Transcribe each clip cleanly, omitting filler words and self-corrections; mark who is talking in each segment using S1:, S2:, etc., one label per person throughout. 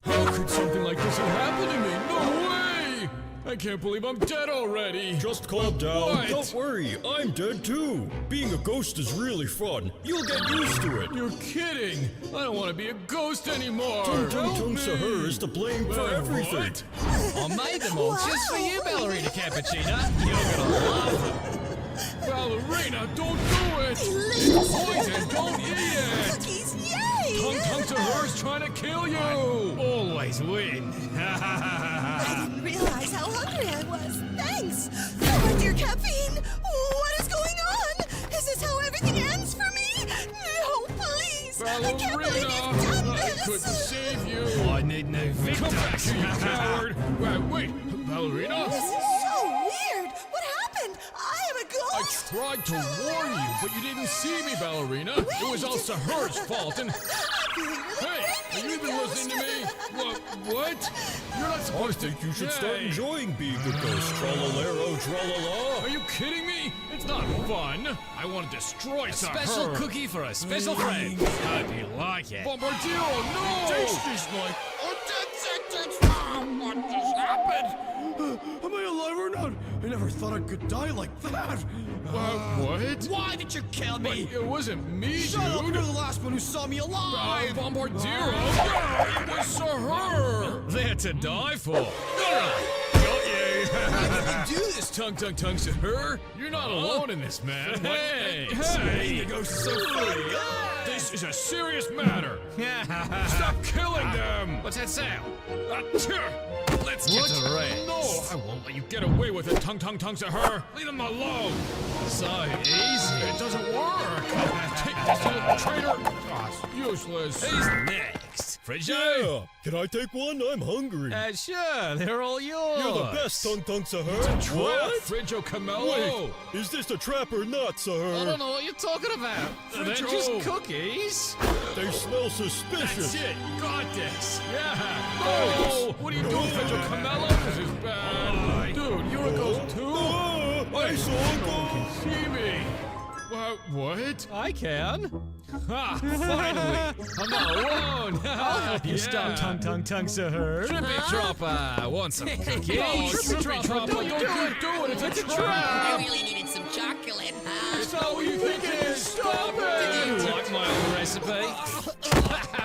S1: How could something like this have happened to me? No way! I can't believe I'm dead already.
S2: Just calm down.
S1: What?
S2: Don't worry, I'm dead too. Being a ghost is really fun. You'll get used to it.
S1: You're kidding. I don't want to be a ghost anymore.
S2: Tung Sahur is to blame for everything.
S3: I made them all just for you, Balerina Capushina. You're gonna love them.
S1: Balerina, don't do it! It's poison, don't eat it!
S4: Cookies, yay!
S1: Tung Sahur's trying to kill you!
S3: Always win.
S4: I didn't realize how hungry I was. Thanks! Oh, my dear caffeine! What is going on? Is this how everything ends for me? No, please! I can't believe you've done
S1: I
S4: this!
S1: couldn't save you!
S3: I need no victims.
S1: Come back here, you coward! Wait, Balerina?
S4: This is so weird! What happened? I am a
S1: I
S4: ghost!
S1: tried to warn you, but you didn't see me, Balerina. It was all Sahur's fault, and...
S4: I'm feeling really
S1: Hey,
S4: great
S1: are
S4: being
S1: you
S4: a
S1: even
S4: ghost.
S1: listening to me? What? You're not
S2: I
S1: supposed to...
S2: think you should start
S1: Yay.
S2: enjoying being a ghost. Tra-la-lero, tra-la-la.
S1: Are you kidding me? It's not fun. I want to destroy Sahur.
S3: Special cookie for a special friend. Hope you like it.
S1: Bombardiero, no!
S2: Taste this like...
S5: What just happened? Am I alive or not? I never thought I could die like that.
S1: What?
S5: Why did you kill me?
S1: It wasn't me,
S5: Shut up!
S1: dude.
S5: You're the last one who saw me alive.
S1: Bombardiero? It was Sahur!
S3: They're to die for. Got you.
S1: How did you do this, Tung Sahur? You're not alone in this, man.
S3: Hey.
S1: Hey!
S5: The ghost is so funny.
S1: This is a serious matter. Stop killing them!
S3: What's that sound?
S1: Let's
S3: get to rest.
S1: No, I won't let you get away with it, Tung Sahur. Leave them alone.
S3: So easy.
S1: It doesn't work. Take this, you traitor. Oh, it's useless.
S3: Who's next? Fridjo?
S2: Yeah. Can I take one? I'm hungry.
S3: Sure, they're all yours.
S2: You're the best, Tung Sahur.
S1: Trap,
S2: What?
S1: Fridjo Camello.
S2: Wait, is this a trap or not,
S3: I
S2: Sahur?
S3: don't know what you're talking about. They're
S1: Fridjo.
S3: just cookies.
S2: They smell suspicious.
S1: That's it. Got this. Yeah. No. What are you doing, Fridjo Camello? This is bad. Dude, you're a ghost too?
S2: I saw a ghost.
S1: See me. What?
S3: I can.
S1: Ha! Finally! I'm not alone!
S3: I'll help you stop Tung Sahur.
S1: Trippy Tropper! Want some cookies? Oh, Trippy Tropper! Don't you do it! It's a trap!
S6: I really needed some chocolate, huh?
S1: It's not what you think it is! Stop
S3: You
S1: it!
S3: like my old recipe?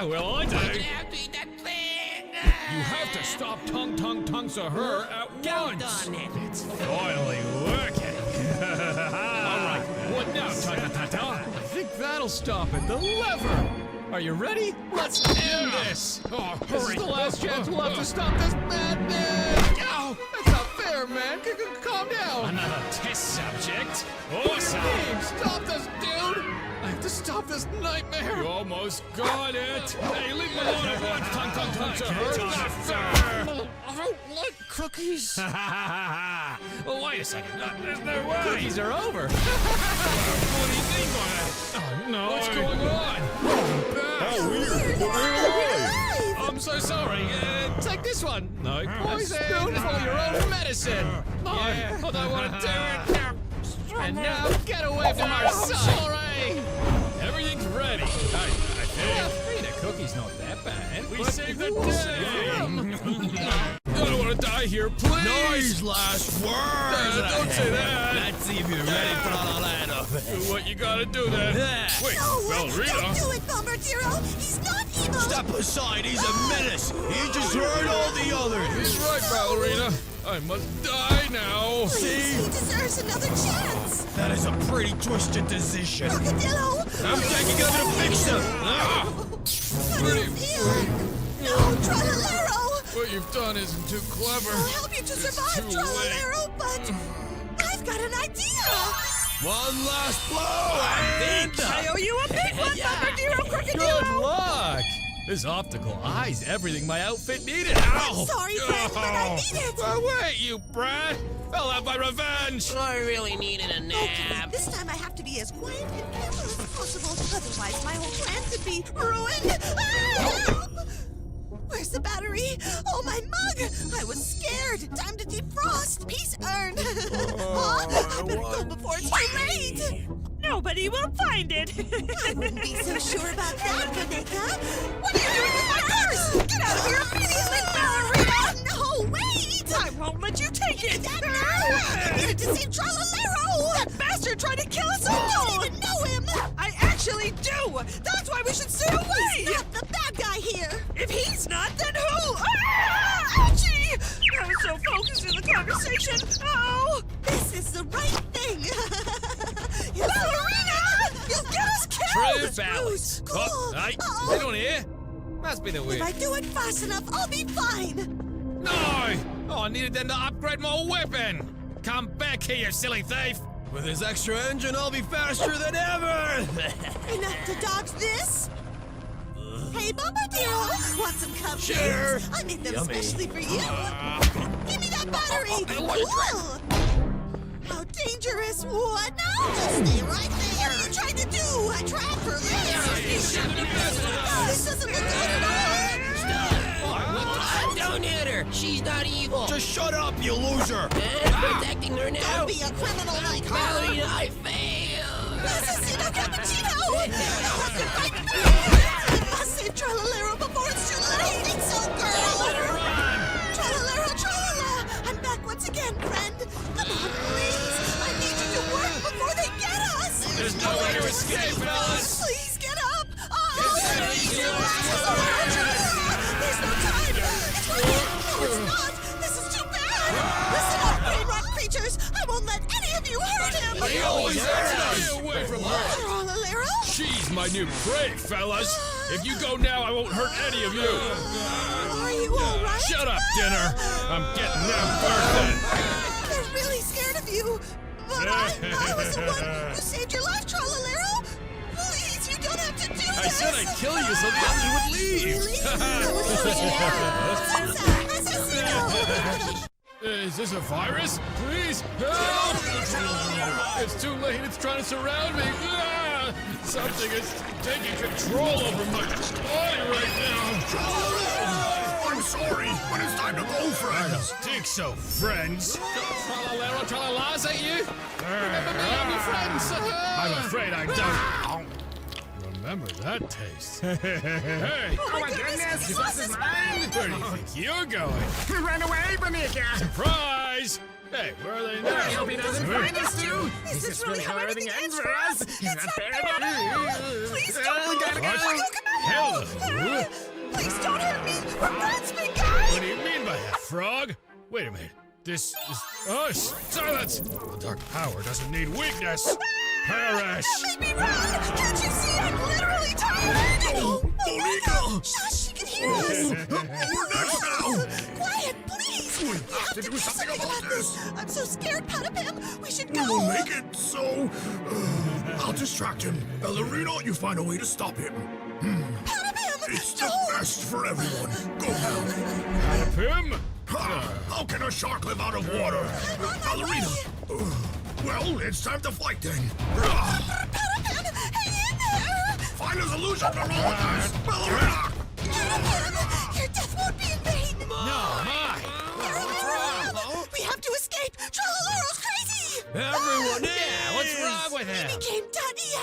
S3: Well, I do.
S6: I have to eat that thing!
S1: You have to stop Tung Sahur at
S6: Count
S1: once!
S6: on it!
S3: It's finally working.
S1: Alright, what now, Tung?
S3: I think that'll stop it. The lever. Are you ready? Let's end this.
S1: Oh,
S3: This is
S1: hurry!
S3: the last chance we'll have to stop this madness. Ow! That's not fair, man. Calm down. Another test subject. Awesome. Stop this, dude. I have to stop this nightmare.
S1: You almost got it! Hey, leave me alone at once, Tung Sahur! Not fair!
S3: I don't like cookies. Well, wait a second. There's no way. Cookies are over.
S1: What do you mean by that? Oh, no! What's going on?
S2: How weird, but we're alive.
S3: I'm so sorry. Take this one. No poison. A spoonful of your own medicine. No, I don't want to do it. And now get away from our son. Sorry.
S1: Everything's ready. I think.
S3: Eating a cookie's not that bad.
S1: We saved the day! I don't want to die here, please!
S5: Nice last words.
S1: Don't say that!
S5: Let's see if you're ready for all that of it.
S1: Do what you gotta do then! Wait,
S4: No, don't
S1: Balerina!
S4: do it, Bombardiero! He's not evil!
S5: Step aside, he's a menace. He just heard all the others.
S1: He's right, Balerina! I must die now!
S4: Please, he deserves another chance!
S5: That is a pretty twisted decision.
S4: Crocodillo!
S5: I'm taking over to fix him.
S4: What do you feel? No, Trollalero!
S1: What you've done isn't too clever.
S4: I'll help you to survive,
S1: too
S4: Trollalero, but I've got an idea!
S5: One last blow, and
S4: I owe you a big one, Bombardiero
S3: Good
S4: Crocodillo!
S3: luck. This optical eye's everything my outfit needed.
S4: I'm
S3: Ow!
S4: sorry, friend, but I need it!
S1: Oh, wait, you brat! I'll have my revenge!
S6: I really needed a
S4: Okay,
S6: nap.
S4: this time I have to be as quiet and careful as possible, otherwise my whole plan could be ruined! Ah! Where's the battery? Oh, my mug! I was scared! Time to defrost! Peace earned! Huh? I better go before it's too late!
S7: Nobody will find it.
S4: I wouldn't be so sure about that, Boneka! What do you
S3: Hey, sit on here. Must be the
S4: If
S3: wind.
S4: I do it fast enough, I'll be fine.
S3: No! Oh, I needed them to upgrade my weapon. Come back here, you silly thief.
S5: With his extra engine, I'll be faster than ever!
S4: Enough to dodge this? Hey, Bombadero, want some cupcakes?
S5: Sure.
S4: I made them
S5: Yummy.
S4: especially for you. Give me that battery. Cool. How dangerous. What now? Just stay right there. What are you trying to do? I trapped her there. Oh, this doesn't look good at all.
S6: Don't hit her. She's not evil.
S5: Just shut up, you loser!
S6: Protecting her now.
S4: Don't be a criminal like her.
S6: Balerina, I failed.
S4: Assassino Capuchino! Oh, I've been fighting I must save Trallalero before it's too late! Think so, girl! Trallalero, tralala! I'm back once again, friend! Come on, please! I need you to work before they get us!
S3: There's no way to escape, fellas.
S4: Please get up! Oh, Tralala! There's no time! It's working! No, it's not! This is too bad! Listen up, Brainrot creatures! I won't let any of you hurt him!
S1: He always stay away from her.
S4: Trallalero?
S1: She's my new prey, fellas. If you go now, I won't hurt any of you.
S4: Are you alright?
S1: Shut up, dinner. I'm getting them first then.
S4: They're really scared of you. But I was the one who saved your life, Trallalero. Please, you don't have to do this.
S1: I said I'd kill you so that you would leave.
S4: Really? That was so scary. Assassino!
S1: Is this a virus? Please help! It's too late. It's trying to surround me. Ah! Something is taking control over my body right now.
S5: I'm sorry, but it's time to go, friends!
S1: Think so, friends. Trallalero, tralala, is that you? Remember me and your friends? I'm afraid I don't. Remember that taste. Hey!
S4: Oh my goodness, he's lost his mind.
S1: Where do you think you're going?
S7: Run away, Bonita!
S1: Surprise! Hey, where are they now?
S7: I hope he doesn't find us too!
S4: Is this really how everything ends for us?
S7: He's
S4: It's
S7: not fair
S4: fair.
S7: at
S4: Please don't.
S7: gotta
S1: What?
S7: go!
S1: Hell,
S4: Please don't hurt me. We're friends, big
S1: what
S4: guy.
S1: do you mean by that, frog? Wait a minute. This is us. Silence! The dark power doesn't need weakness. Perish!
S4: Make me run. Can't you see I'm literally tired? Oh,
S5: Bonita!
S4: Shush, she can hear us.
S5: We're next now!
S4: Quiet, please. We have to do something about this. I'm so scared, Patapim. We should
S5: We
S4: go.
S5: will make it, so... I'll distract him. Balerina, you find a way to stop him.
S4: Patapim,
S5: It's the
S4: don't.
S5: best for everyone. Go now.
S1: Him?
S5: How can a shark live out of water? Balerina! Well, it's time to fight then.
S4: Patapim, hang in there.
S5: Find a solution to all of this! Balerina!
S4: Patapim, your death won't be in vain.
S1: No, my!
S4: We have to escape. Trallalero's crazy.
S5: Everyone
S1: Yeah, what's wrong with
S4: He
S1: him?
S4: became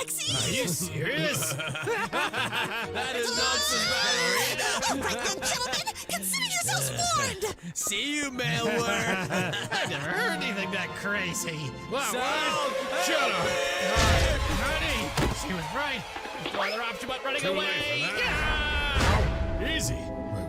S4: .exe.
S1: Are you serious?
S3: That is nonsense, Balerina.
S4: All right then, gentlemen, consider yourselves warned.
S3: See you, mailworm.
S1: I've never heard anything that crazy. What?
S3: So-
S1: What? Shut up! Honey, she was right. No other option but running away. Easy.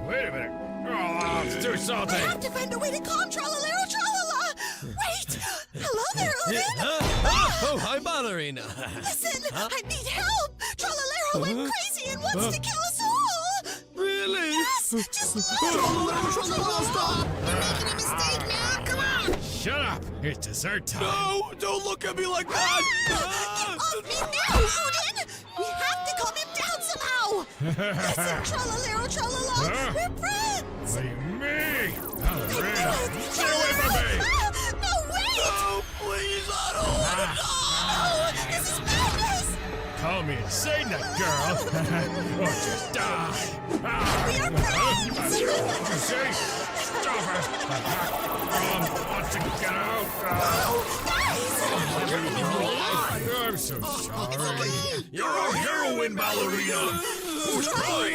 S1: Wait a minute. Oh, it's too salty.
S4: We have to find a way to calm Trallalero Tralala. Wait. Hello there, Odin.
S3: Oh, hi, Balerina.
S4: Listen, I need help. Trallalero went crazy and wants to kill us all.
S3: Really?
S4: Yes, just look. Tralala, stop. You're making a mistake now. Come on.
S1: Shut up. It's dessert time.
S5: No! Don't look at me like that!
S4: Get off me now, Odin. We have to calm him down somehow. Listen, Trallalero Tralala, we're friends.
S1: What do you mean? Balerina,
S4: Get
S1: stay away from me.
S4: No, wait.
S5: Oh, please, I don't want to die!
S4: No, this is madness.
S1: Call me insane, that girl. Or just die.
S4: We are friends.
S1: What'd you say? Stop it. Want to get out. I'm so sorry.
S5: You're a heroine, Balerina! Who's crying?